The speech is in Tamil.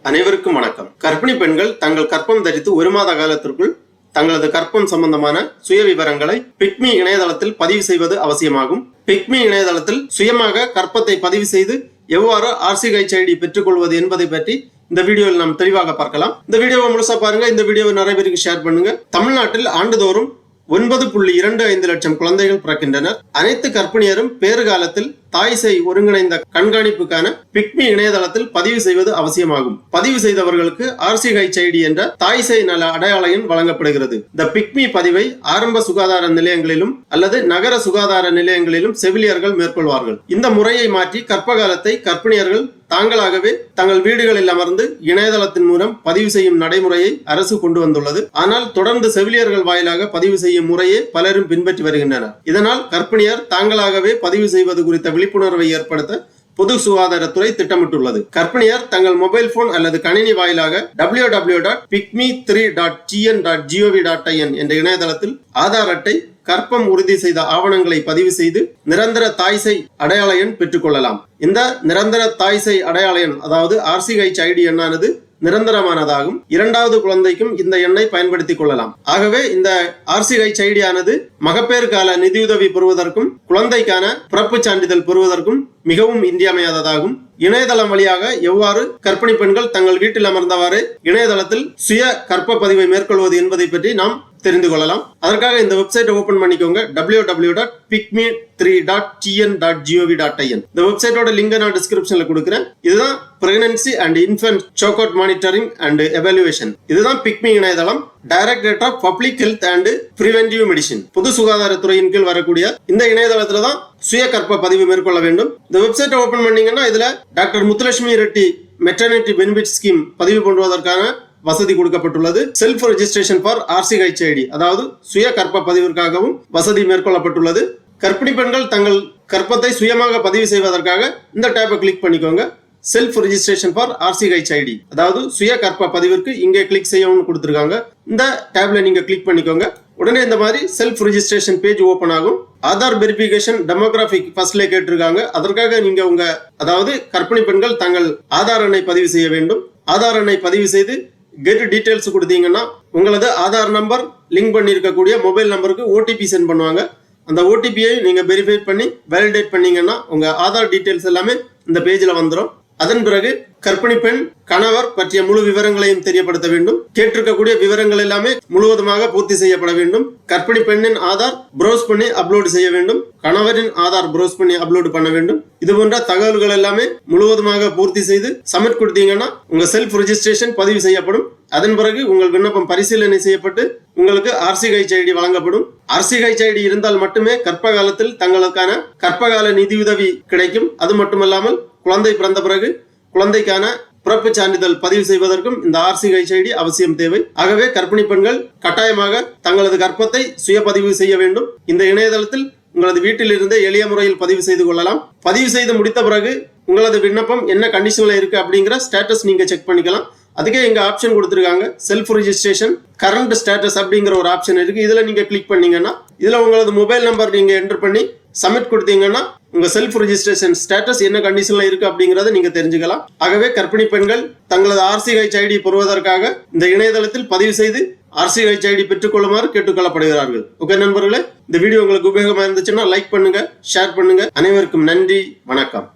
அனைவருக்கும் வணக்கம். கர்ப்பிணி பெண்கள் தங்கள் கர்ப்பம் தரித்து 1 மாத காலத்திற்குள் தங்களது கர்ப்பம் சம்பந்தமான சுய விவரங்களை பிக்மி இணையதளத்தில் பதிவு செய்வது அவசியமாகும். பிக்மி இணையதளத்தில் சுயமாக கர்ப்பத்தை பதிவு செய்து எவ்வாறு RCHID பெற்றுக்கொள்வது என்பதை பற்றி இந்த வீடியோவில் நாம் தெளிவாக பார்க்கலாம். இந்த வீடியோவை முழுசா பாருங்க. இந்த வீடியோவை நிறைய பேருக்கு ஷேர் பண்ணுங்க. தமிழ்நாட்டில் ஆண்டுதோறும் 9.25 லட்சம் குழந்தைகள் பிறக்கின்றனர். அனைத்து கர்ப்பிணியரும் பேறுகாலத்தில் தாய் சேய் ஒருங்கிணைந்த கண்காணிப்புக்கான பிக்மி இணையதளத்தில் பதிவு செய்வது அவசியமாகும். பதிவு செய்தவர்களுக்கு RCHID என்ற தாய் சேய் நல அடையாள எண் வழங்கப்படுகிறது. இந்த பிக்மி பதிவை ஆரம்ப சுகாதார நிலையங்களிலும் அல்லது நகர சுகாதார நிலையங்களிலும் செவிலியர்கள் மேற்கொள்வார்கள். இந்த முறையை மாற்றி கர்ப்பகாலத்தை கர்ப்பிணியர்கள் தாங்களாகவே தங்கள் வீடுகளில் அமர்ந்து இணையதளத்தின் மூலம் பதிவு செய்யும் நடைமுறையை அரசு கொண்டு வந்துள்ளது. ஆனால் தொடர்ந்து செவிலியர்கள் வாயிலாக பதிவு செய்யும் முறையை பலரும் பின்பற்றி வருகின்றனர். இதனால் கர்ப்பிணியர் தாங்களாகவே பதிவு செய்வது குறித்த விழிப்புணர்வை ஏற்படுத்த பொது சுகாதாரத்துறை திட்டமிட்டுள்ளது. கர்ப்பிணியர் தங்கள் மொபைல் போன் அல்லது கணினி வாயிலாக www.picme3.tn.gov.in என்ற இணையதளத்தில் ஆதார் அட்டை, கர்ப்பம் உறுதி செய்த ஆவணங்களை பதிவு செய்து நிரந்தர தாய் சேய் அடையாள எண் பெற்றுக் கொள்ளலாம். இந்த நிரந்தர தாய் சேய் அடையாள எண் அதாவது RCHID எண்ணானது நிரந்தரமானதாகும். இரண்டாவது குழந்தைக்கும் இந்த எண்ணை பயன்படுத்திக் கொள்ளலாம். ஆகவே இந்த RCHID ஆனது மகப்பேறு கால நிதியுதவி பெறுவதற்கும் குழந்தைக்கான பிறப்பு சான்றிதழ் பெறுவதற்கும் மிகவும் இன்றியமையாததாகும். இணையதளம் வழியாக எவ்வாறு கர்ப்பிணி பெண்கள் தங்கள் வீட்டில் அமர்ந்தவாறு இணையதளத்தில் சுய கர்ப்ப பதிவை மேற்கொள்வது என்பதை பற்றி நாம் தெரிந்து கொள்ளலாம். அதற்காக இந்த வெப்சைட்டை ஓபன் பண்ணிக்கோங்க. www.picme3.tn.gov.in. இந்த வெப்சைட்டோட லிங்க் நான் டிஸ்கிரிப்ஷன்ல கொடுக்கிறேன். இதுதான் பிரெக்னன்சி அண்ட் இன்ஃபென்ட் சோகோட் மானிட்டரிங் அண்ட் எவாலுவேஷன். இதுதான் பிக்மி இணையதளம். Directorate of public health and preventive medicine, பொது சுகாதாரத்துறையின் கீழ் வரக்கூடிய இந்த இணையதளத்துல தான் சுய கர்ப்ப பதிவு மேற்கொள்ள வேண்டும். இந்த வெப்சைட்டை ஓபன் பண்ணீங்கன்னா இதுல doctor Muthulakshmi Reddy maternity benefit scheme பதிவு பண்ணுவதற்கான வசதி கொடுக்கப்பட்டுள்ளது. செல்ஃப் ரெஜிஸ்ட்ரேஷன் ஃபார் RCHID அதாவது சுய கர்ப்ப பதிவிற்காகவும் வசதி மேற்கொள்ளப்பட்டுள்ளது. கர்ப்பிணி பெண்கள் தங்கள் கர்ப்பத்தை சுயமாக பதிவு செய்வதற்காக இந்த டேப்பை கிளிக் பண்ணிக்கோங்க. செல்ஃப் ரெஜிஸ்ட்ரேஷன் ஃபார் RCHID அதாவது சுய கர்ப்ப பதிவிற்கு இங்கே கிளிக் செய்யணும்னு கொடுத்திருக்காங்க. இந்த டேப்ல நீங்க கிளிக் பண்ணிக்கோங்க. உடனே இந்த மாதிரி செல்ஃப் ரெஜிஸ்ட்ரேஷன் பேஜ் ஓபன் ஆகும். ஆதார் வெரிஃபிகேஷன் டெமோகிராபிக் ஃபர்ஸ்ட்ல கேட்டிருக்காங்க. அதற்காக நீங்க அதாவது கர்ப்பிணி பெண்கள் தங்கள் ஆதார் எண்ணை பதிவு செய்ய வேண்டும். ஆதார் எண்ணை பதிவு செய்து கெட் டீடைல்ஸ் கொடுத்தீங்கன்னா உங்களது ஆதார் நம்பர் லிங்க் பண்ணி இருக்கக்கூடிய மொபைல் நம்பருக்கு OTP சென்ட் பண்ணுவாங்க. அந்த OTPயை நீங்க வெரிஃபை பண்ணி வேலிடேட் பண்ணீங்கன்னா உங்க ஆதார் டீடைல்ஸ் எல்லாமே இந்த பேஜ்ல வந்துடும். அதன் பிறகு கர்ப்பிணி பெண் கணவர் பற்றிய முழு விவரங்களையும் தெரியப்படுத்த வேண்டும். கேட்டிருக்கக்கூடிய விவரங்கள் எல்லாமே முழுவதுமாக பூர்த்தி செய்யப்பட வேண்டும். கர்ப்பிணி பெண்ணின் ஆதார் ப்ரௌஸ் பண்ணி அப்லோட் செய்ய வேண்டும். கணவரின் ஆதார் ப்ரௌஸ் பண்ணி அப்லோட் பண்ண வேண்டும். இது போன்ற தகவல்கள் எல்லாமே முழுவதுமாக பூர்த்தி செய்து சப்மிட் கொடுத்தீங்கன்னா உங்க செல்ஃப் ரெஜிஸ்ட்ரேஷன் பதிவு செய்யப்படும். அதன் பிறகு உங்கள் விண்ணப்பம் பரிசீலனை செய்யப்பட்டு உங்களுக்கு RCHID வழங்கப்படும். RCHID இருந்தால் மட்டுமே கர்ப்ப காலத்தில் தங்களுக்கான கர்ப்பகால நிதியுதவி கிடைக்கும். அது மட்டுமல்லாமல் குழந்தை பிறந்த பிறகு குழந்தைக்கான பிறப்பு சான்றிதழ் பதிவு செய்வதற்கும் இந்த RCHID அவசியம் தேவை. ஆகவே கர்ப்பிணி பெண்கள் கட்டாயமாக தங்களது கர்ப்பத்தை சுய பதிவு செய்ய வேண்டும். இந்த இணையதளத்தில் உங்களது வீட்டில் இருந்தே எளிய முறையில் பதிவு செய்து கொள்ளலாம். பதிவு செய்து முடித்த பிறகு உங்களது விண்ணப்பம் என்ன கண்டிஷன்ல இருக்கு அப்படிங்கிற ஸ்டேட்டஸ் நீங்க செக் பண்ணிக்கலாம். அதுக்கே இங்க ஆப்ஷன் கொடுத்திருக்காங்க. செல்ஃப் ரெஜிஸ்ட்ரேஷன் கரண்ட் ஸ்டேட்டஸ் அப்படிங்கிற ஒரு ஆப்ஷன் இருக்கு. இதுல நீங்க கிளிக் பண்ணீங்கன்னா இதுல உங்களது மொபைல் நம்பர் நீங்க என்டர் பண்ணி சப்மிட் கொடுத்தீங்கன்னா உங்க செல்ஃப் ரெஜிஸ்ட்ரேஷன் ஸ்டேட்டஸ் என்ன கண்டிஷன்ல இருக்கு அப்படிங்கறத நீங்க தெரிஞ்சுக்கலாம். ஆகவே கர்ப்பிணி பெண்கள் தங்களது RCHID பெறுவதற்காக இந்த இணையதளத்தில் பதிவு செய்து RCHID பெற்றுக்கொள்ளுமாறு கேட்டுக்கொள்ளப்படுகிறார்கள். ஓகே நண்பர்களே, இந்த வீடியோ உங்களுக்கு உபயோகமா இருந்துச்சுன்னா லைக் பண்ணுங்க, ஷேர் பண்ணுங்க. அனைவருக்கும் நன்றி, வணக்கம்.